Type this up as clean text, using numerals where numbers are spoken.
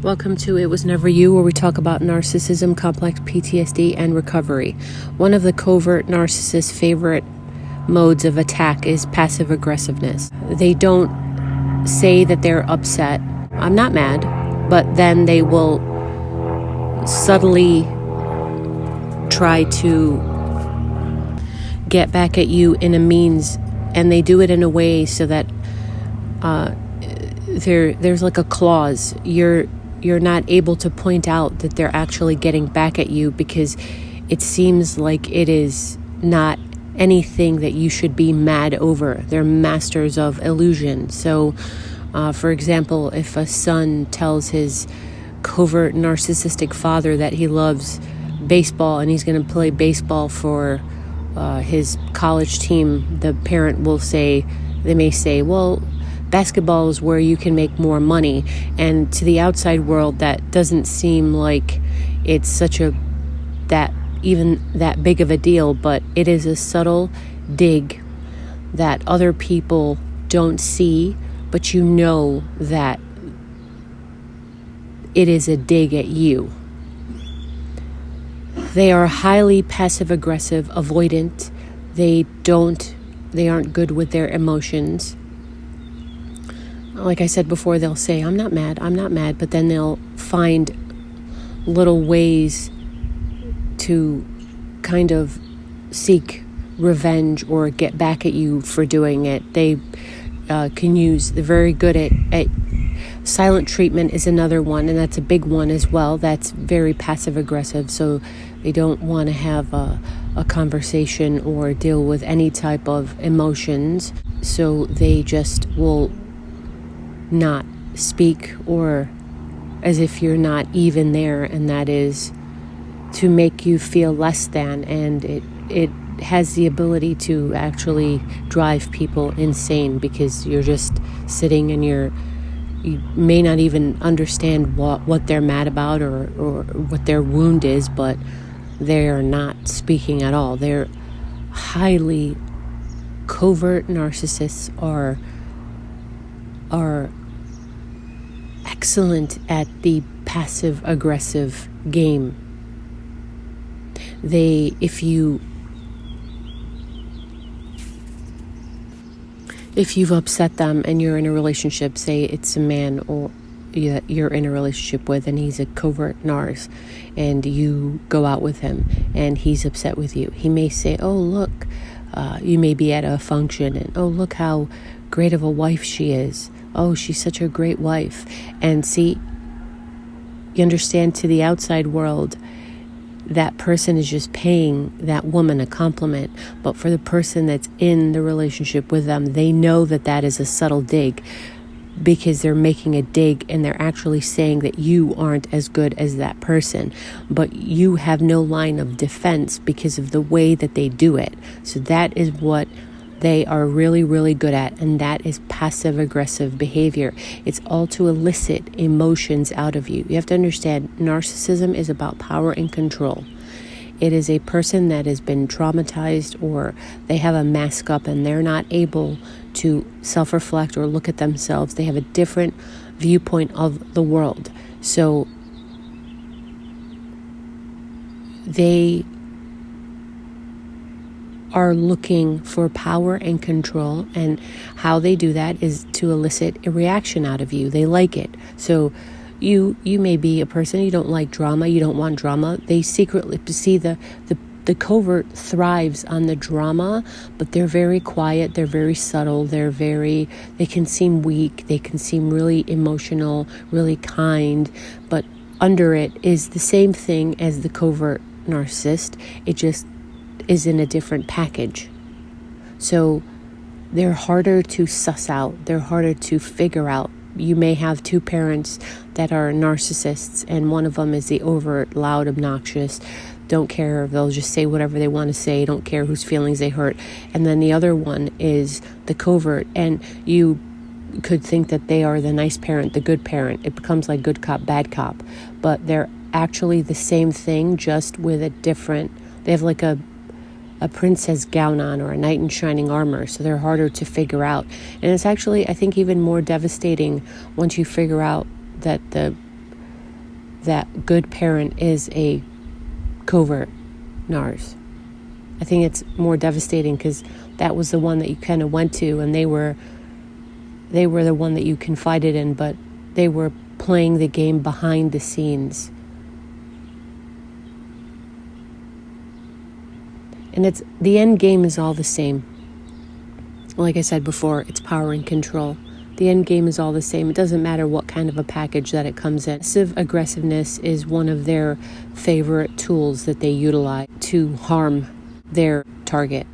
Welcome to It Was Never You, where we talk about narcissism, complex PTSD, and recovery. One of the covert narcissist's favorite modes of attack is passive aggressiveness. They don't say that they're upset. I'm not mad, but then they will subtly try to get back at you in a means, and they do it in a way so that there's like a clause. You're not able to point out that they're actually getting back at you because it seems like it is not anything that you should be mad over. They're masters of illusion. So, for example, if a son tells his covert narcissistic father that he loves baseball and he's going to play baseball for his college team, the parent they may say, well, basketball is where you can make more money. And to the outside world, that doesn't seem like it's that big of a deal, but it is a subtle dig that other people don't see, but you know that it is a dig at you. They are highly passive aggressive, avoidant. They aren't good with their emotions. Like I said before, they'll say, I'm not mad, but then they'll find little ways to kind of seek revenge or get back at you for doing it. They're very good at silent treatment is another one, and that's a big one as well. That's very passive aggressive, so they don't want to have a conversation or deal with any type of emotions, so they just will not speak, or as if you're not even there, and that is to make you feel less than, and it has the ability to actually drive people insane because you're just sitting and you may not even understand what they're mad about or what their wound is, but they're not speaking at all. They're highly covert narcissists are excellent at the passive aggressive game. If you've upset them and you're in a relationship, say it's a man or you're in a relationship with, and he's a covert narc, and you go out with him and he's upset with you, he may say, oh look, you may be at a function, and oh look how great of a wife she is. Oh, she's such a great wife. And see, you understand, to the outside world, that person is just paying that woman a compliment. But for the person that's in the relationship with them, they know that is a subtle dig, because they're making a dig and they're actually saying that you aren't as good as that person. But you have no line of defense because of the way that they do it. So that is what they are really, really good at, and that is passive-aggressive behavior. It's all to elicit emotions out of you. You have to understand, narcissism is about power and control. It is a person that has been traumatized, or they have a mask up and they're not able to self-reflect or look at themselves. They have a different viewpoint of the world. So they are looking for power and control, and how they do that is to elicit a reaction out of you. They like it. So you may be a person, you don't like drama, you don't want drama. They secretly see the covert thrives on the drama, but they're very quiet, they're very subtle, they can seem weak, they can seem really emotional, really kind, but under it is the same thing as the covert narcissist. It just is in a different package. So they're harder to suss out, they're harder to figure out. You may have two parents that are narcissists, and one of them is the overt, loud, obnoxious, don't care, they'll just say whatever they want to say, don't care whose feelings they hurt. And then the other one is the covert, and you could think that they are the nice parent, the good parent. It becomes like good cop, bad cop. But they're actually the same thing, just with they have like a princess gown on or a knight in shining armor, so they're harder to figure out. And it's actually, I think, even more devastating once you figure out that the that good parent is a covert narc. I think it's more devastating because that was the one that you kind of went to, and they were the one that you confided in, but they were playing the game behind the scenes. And the end game is all the same. Like I said before, it's power and control. The end game is all the same. It doesn't matter what kind of a package that it comes in. Passive aggressiveness is one of their favorite tools that they utilize to harm their target.